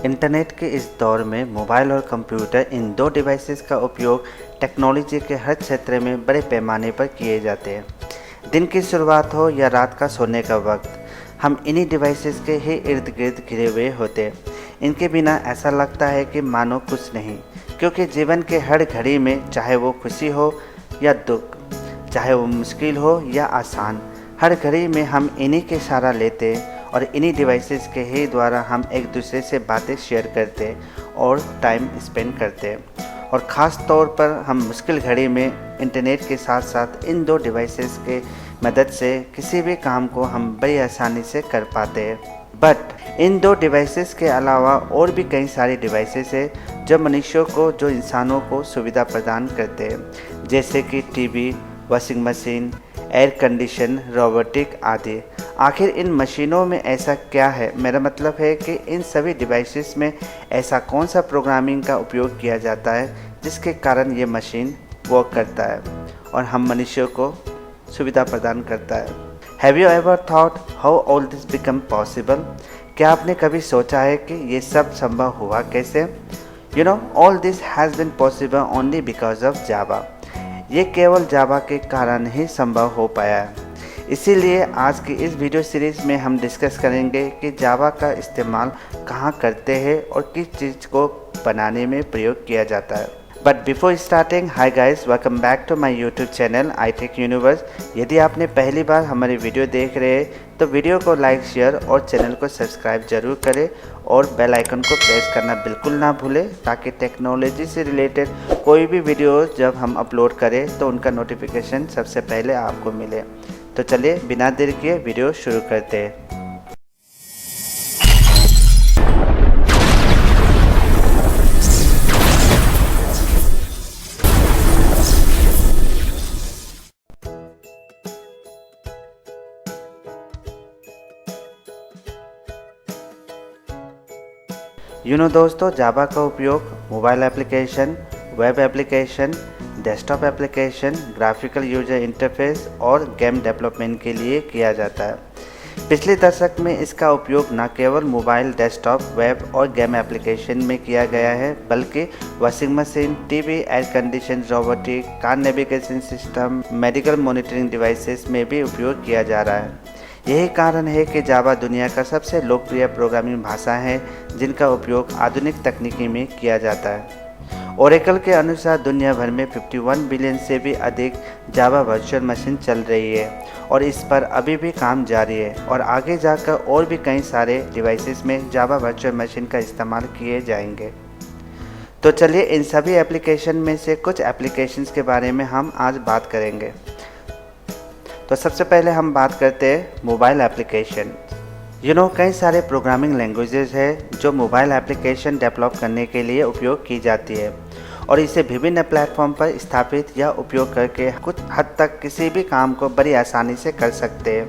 Internet के इस दौर में मोबाइल और कंप्यूटर इन दो डिवाइसेस का उपयोग टेक्नोलॉजी के हर क्षेत्र में बड़े पैमाने पर किए जाते हैं। दिन की शुरुआत हो या रात का सोने का वक्त, हम इन्हीं डिवाइसेस के ही इर्द गिर्द घिरे हुए होते हैं। इनके बिना ऐसा लगता है कि मानो कुछ नहीं, क्योंकि जीवन के हर घड़ी में, चाहे वो खुशी हो या दुख, चाहे वो मुश्किल हो या आसान, हर घड़ी में हम इन्हीं के सहारा लेते हैं और इन्हीं डिवाइसेस के ही द्वारा हम एक दूसरे से बातें शेयर करते हैं और टाइम स्पेंड करते हैं। और ख़ास तौर पर हम मुश्किल घड़ी में इंटरनेट के साथ साथ इन दो डिवाइसेस के मदद से किसी भी काम को हम बड़ी आसानी से कर पाते हैं। बट इन दो डिवाइसेस के अलावा और भी कई सारे डिवाइसेस हैं जो मनुष्यों को, जो इंसानों को सुविधा प्रदान करते हैं, जैसे कि TV, washing machine, air condition, robotic आदि। आखिर इन मशीनों में ऐसा क्या है? मेरा मतलब है कि इन सभी डिवाइसेस में ऐसा कौन सा प्रोग्रामिंग का उपयोग किया जाता है जिसके कारण ये मशीन वर्क करता है और हम मनुष्यों को सुविधा प्रदान करता है। Have you ever thought how all this become possible? क्या आपने कभी सोचा है कि ये सब संभव हुआ कैसे? You know, all this has been possible only because of Java. ये केवल जावा के कारण ही संभव हो पाया है। इसीलिए आज की इस वीडियो सीरीज़ में हम डिस्कस करेंगे कि जावा का इस्तेमाल कहाँ करते हैं और किस चीज़ को बनाने में प्रयोग किया जाता है। But before starting, hi guys, welcome back to my YouTube channel I Tech Universe. यदि आपने पहली बार हमारी वीडियो देख रहे हैं तो वीडियो को लाइक, शेयर और चैनल को सब्सक्राइब जरूर करें और बेल आइकन को प्रेस करना बिल्कुल ना भूलें, ताकि टेक्नोलॉजी से रिलेटेड कोई भी वीडियो जब हम अपलोड करें तो उनका नोटिफिकेशन सबसे पहले आपको मिले। तो चलिए बिना देर किए वीडियो शुरू करते हैं। दोस्तों, जावा का उपयोग mobile application, web application, desktop application, graphical user interface और गेम डेवलपमेंट के लिए किया जाता है। पिछले दशक में इसका उपयोग न केवल मोबाइल, डेस्कटॉप, वेब और गेम एप्लीकेशन में किया गया है, बल्कि washing machine, TV, air condition, robotic, car navigation system, medical monitoring devices में भी उपयोग किया जा रहा है। यही कारण है कि जावा दुनिया का सबसे लोकप्रिय प्रोग्रामिंग भाषा है जिनका उपयोग आधुनिक तकनीकी में किया जाता है। ओरेकल के अनुसार दुनिया भर में 51 बिलियन से भी अधिक जावा वर्चुअल मशीन चल रही है और इस पर अभी भी काम जारी है और आगे जाकर और भी कई सारे डिवाइसेस में जावा वर्चुअल मशीन का इस्तेमाल किए जाएंगे। तो चलिए इन सभी एप्लीकेशन में से कुछ एप्लीकेशंस के बारे में हम आज बात करेंगे। तो सबसे पहले हम बात करते हैं मोबाइल एप्लीकेशन। कई सारे प्रोग्रामिंग लैंग्वेजेस है जो मोबाइल एप्लीकेशन डेवलप करने के लिए उपयोग की जाती है और इसे विभिन्न प्लेटफॉर्म पर स्थापित या उपयोग करके कुछ हद तक किसी भी काम को बड़ी आसानी से कर सकते हैं।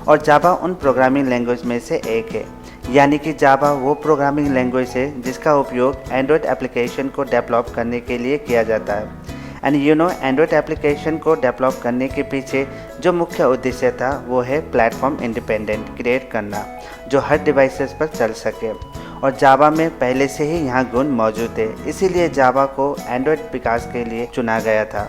और जावा उन प्रोग्रामिंग लैंग्वेज में से एक है, यानी कि जावा वो प्रोग्रामिंग लैंग्वेज है जिसका उपयोग एंड्रॉयड एप्लीकेशन को डेवलप करने के लिए किया जाता है। एंड एंड्रॉयड एप्लीकेशन को डेवलप करने के पीछे जो मुख्य उद्देश्य था वो है प्लेटफॉर्म इंडिपेंडेंट क्रिएट करना जो हर डिवाइसेस पर चल सके, और जावा में पहले से ही यहाँ गुण मौजूद है, इसीलिए जावा को एंड्रॉयड विकास के लिए चुना गया था।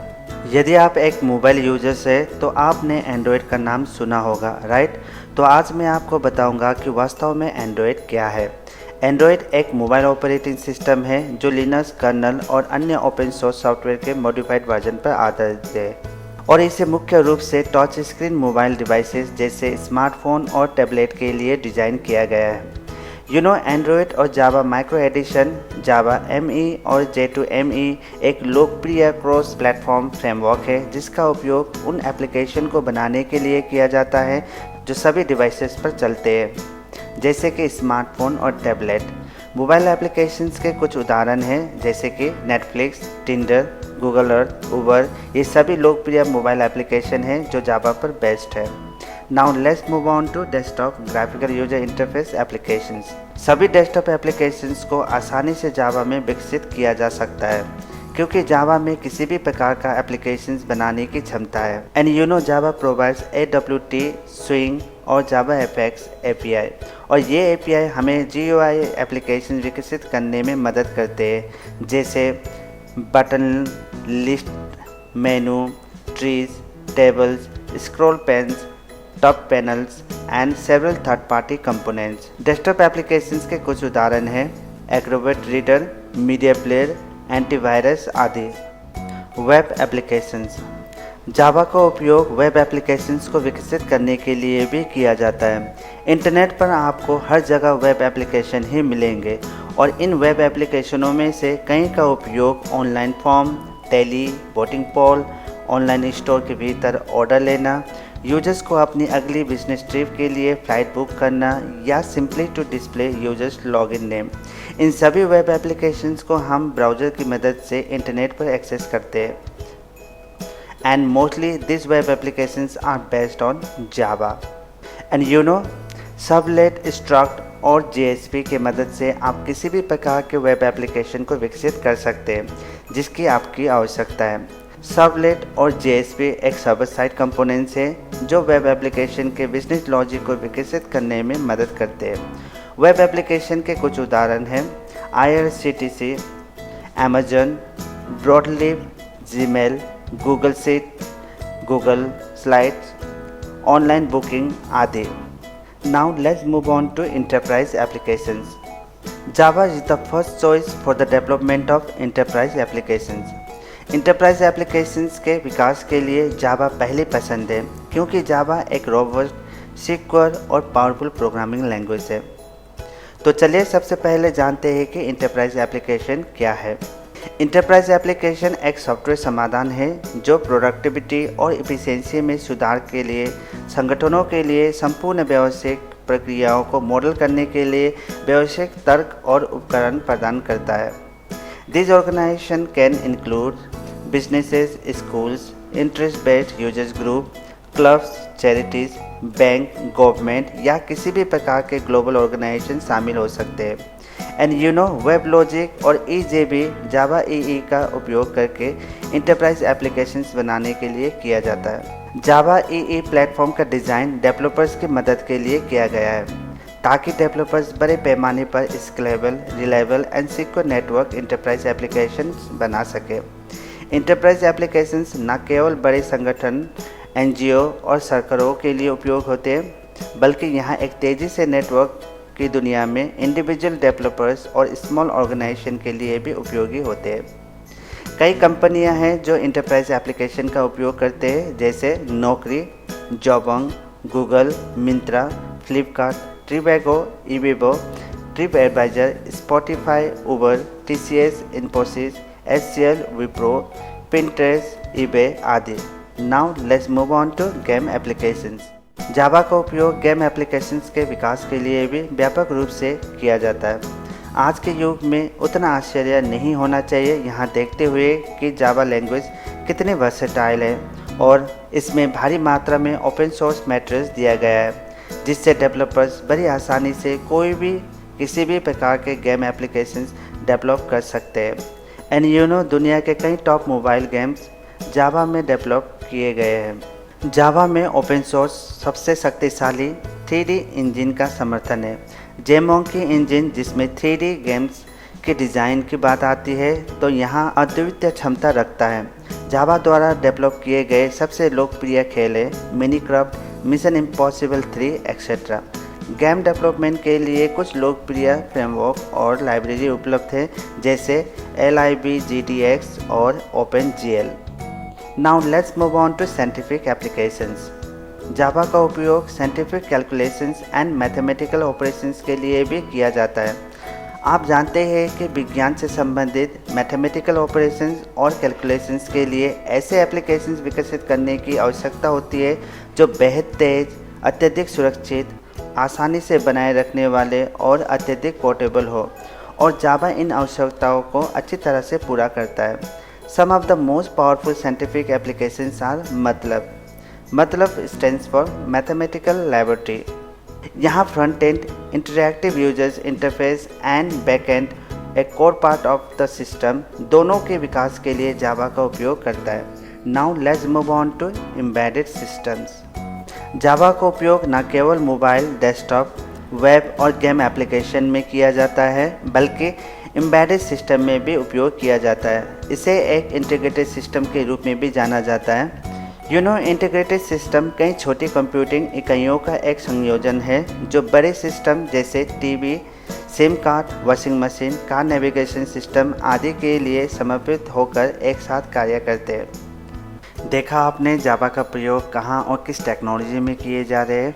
यदि आप एक मोबाइल यूजर्स है तो आपने एंड्रॉयड का नाम सुना होगा, राइट? तो आज मैं आपको बताऊँगा कि वास्तव में एंड्रॉयड क्या है। एंड्रॉयड एक मोबाइल ऑपरेटिंग सिस्टम है जो लिनक्स कर्नल और अन्य ओपन सोर्स सॉफ्टवेयर के मॉडिफाइड वर्जन पर आधारित है और इसे मुख्य रूप से टच स्क्रीन मोबाइल डिवाइसेस जैसे स्मार्टफोन और टैबलेट के लिए डिज़ाइन किया गया है। एंड्रॉयड और जावा माइक्रो एडिशन, जावा ME और J2ME एक लोकप्रिय क्रॉस प्लेटफॉर्म फ्रेमवर्क है जिसका उपयोग उन एप्लीकेशन को बनाने के लिए किया जाता है जो सभी डिवाइसेस पर चलते हैं, जैसे कि स्मार्टफोन और टैबलेट। मोबाइल एप्लीकेशंस के कुछ उदाहरण हैं जैसे कि नेटफ्लिक्स, टिंडर, गूगल अर्थ, उबर। ये सभी लोकप्रिय मोबाइल एप्लीकेशन हैं जो जावा पर बेस्ड है। Now let's move on to desktop graphical user interface applications. सभी डेस्कटॉप एप्लीकेशंस को आसानी से जावा में विकसित किया जा सकता है क्योंकि जावा में किसी भी प्रकार का एप्लीकेशंस बनाने की क्षमता है। And Java provides AWT, Swing, और जावा एफएक्स एपीआई। और ये एपीआई हमें जीयूआई एप्लीकेशन विकसित करने में मदद करते हैं, जैसे button, list, menu, trees, tables, scroll panes, top panels and several third party components. Desktop applications के कुछ उदाहरण हैं Acrobat Reader, media player, antivirus आदि। Web applications. जावा का उपयोग वेब एप्लीकेशंस को विकसित करने के लिए भी किया जाता है। इंटरनेट पर आपको हर जगह वेब एप्लीकेशन ही मिलेंगे और इन वेब एप्लीकेशनों में से कई का उपयोग online form, tele, voting poll, online store के भीतर ऑर्डर लेना, यूजर्स को अपनी अगली बिजनेस ट्रिप के लिए फ़्लाइट बुक करना या simply to display users login name. इन सभी वेब एप्लीकेशंस को हम ब्राउज़र की मदद से इंटरनेट पर एक्सेस करते हैं and mostly this web applications are based on Java. And you know, servlet, struts और जेएसपी के मदद से आप किसी भी प्रकार के वेब एप्लीकेशन को विकसित कर सकते हैं जिसकी आपकी आवश्यकता है। सबलेट और जेएसपी एक सर्वर साइड कंपोनेंट्स हैं जो वेब एप्लीकेशन के बिजनेस लॉजिक को विकसित करने में मदद करते हैं। वेब एप्लीकेशन के कुछ उदाहरण हैं IRCTC, Amazon, Broadleaf, Gmail, Google Sheet, Google Slides, online booking आदि। Now let's move on to enterprise applications. Java is the first choice for the development of enterprise applications. Enterprise applications के विकास के लिए जावा पहली पसंद है क्योंकि जावा एक रोबस्ट, सिक्योर और पावरफुल प्रोग्रामिंग लैंग्वेज है। तो चलिए सबसे पहले जानते हैं कि इंटरप्राइज एप्लीकेशन क्या है। इंटरप्राइज एप्लीकेशन एक सॉफ्टवेयर समाधान है जो प्रोडक्टिविटी और इफिशिएंसी में सुधार के लिए संगठनों के लिए संपूर्ण व्यावसायिक प्रक्रियाओं को मॉडल करने के लिए व्यावसायिक तर्क और उपकरण प्रदान करता है। These organizations can include businesses, schools, interest-based users group, clubs, charities, bank, government या किसी भी प्रकार के ग्लोबल ऑर्गेनाइजेशन शामिल हो सकते हैं। And you no, web logic और EJB जावा EE का उपयोग करके इंटरप्राइज एप्लीकेशंस बनाने के लिए किया जाता है। जावा EE प्लेटफॉर्म का डिज़ाइन डेवलपर्स की मदद के लिए किया गया है ताकि डेवलपर्स बड़े पैमाने पर scalable, reliable and secure network enterprise applications बना सके। इंटरप्राइज एप्लीकेशंस न केवल बड़े संगठन, NGO और सरकारों के लिए उपयोग होते हैं बल्कि यहाँ एक तेज़ी से नेटवर्क की दुनिया में इंडिविजुअल डेवलपर्स और स्मॉल ऑर्गेनाइजेशन के लिए भी उपयोगी होते हैं। कई कंपनियां हैं जो इंटरप्राइज एप्लीकेशन का उपयोग करते हैं, जैसे Naukri, Jabong, Google, Myntra, Flipkart, Trivago, ibibo, TripAdvisor, Spotify, Uber, TCS, Infosys, HCL, Wipro, Pinterest, eBay आदि। Now let's move on to game applications. Java का उपयोग गेम एप्लीकेशंस के विकास के लिए भी व्यापक रूप से किया जाता है। आज के युग में उतना आश्चर्य नहीं होना चाहिए यहाँ देखते हुए कि जावा लैंग्वेज कितने वर्सेटाइल है और इसमें भारी मात्रा में ओपन सोर्स मैटेरियल्स दिया गया है जिससे डेवलपर्स बड़ी आसानी से कोई भी किसी भी प्रकार के गेम एप्लीकेशंस डेवलप कर सकते हैं। एंड यू नो, दुनिया के कई टॉप मोबाइल गेम्स जावा में डेवलप किए गए हैं। जावा में ओपन सोर्स सबसे शक्तिशाली 3D इंजन का समर्थन है। जेमोंकी इंजन, जिसमें 3D गेम्स के डिज़ाइन की बात आती है तो यहाँ अद्वितीय क्षमता रखता है। जावा द्वारा डेवलप किए गए सबसे लोकप्रिय खेल है Minecraft, Mission Impossible 3 etcetera. Game development के लिए कुछ लोकप्रिय फ्रेमवर्क और लाइब्रेरी उपलब्ध है, जैसे libgdx और OpenGL। Now let's move on to scientific applications. Java का उपयोग scientific calculations and mathematical operations के लिए भी किया जाता है। आप जानते हैं कि विज्ञान से संबंधित मैथमेटिकल ऑपरेशंस और कैलकुलेशंस के लिए ऐसे एप्लीकेशंस विकसित करने की आवश्यकता होती है जो बेहद तेज़, अत्यधिक सुरक्षित, आसानी से बनाए रखने वाले और अत्यधिक पोर्टेबल हो, और जावा इन आवश्यकताओं को अच्छी तरह से पूरा करता है। Some of the most powerful scientific applications are MATLAB stands for mathematical laboratory. यहाँ front end, interactive users interface and back end, एक core part of the system, दोनों के विकास के लिए जावा का उपयोग करता है। Now let's move on to embedded systems. Java का उपयोग न केवल मोबाइल, डेस्कटॉप, वेब और गेम एप्लीकेशन में किया जाता है बल्कि एम्बेडेड सिस्टम में भी उपयोग किया जाता है। इसे एक इंटीग्रेटेड सिस्टम के रूप में भी जाना जाता है। इंटीग्रेटेड सिस्टम कई छोटी कंप्यूटिंग इकाइयों का एक संयोजन है जो बड़े सिस्टम जैसे TV, SIM card, washing machine, car navigation system आदि के लिए समर्पित होकर एक साथ कार्य करते हैं। देखा आपने जावा का प्रयोग कहाँ और किस टेक्नोलॉजी में किए जा रहे हैं।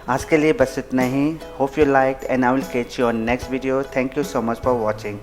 आज के लिए बस इतना ही। Hope you liked and I will catch you on next video. Thank you so much for watching.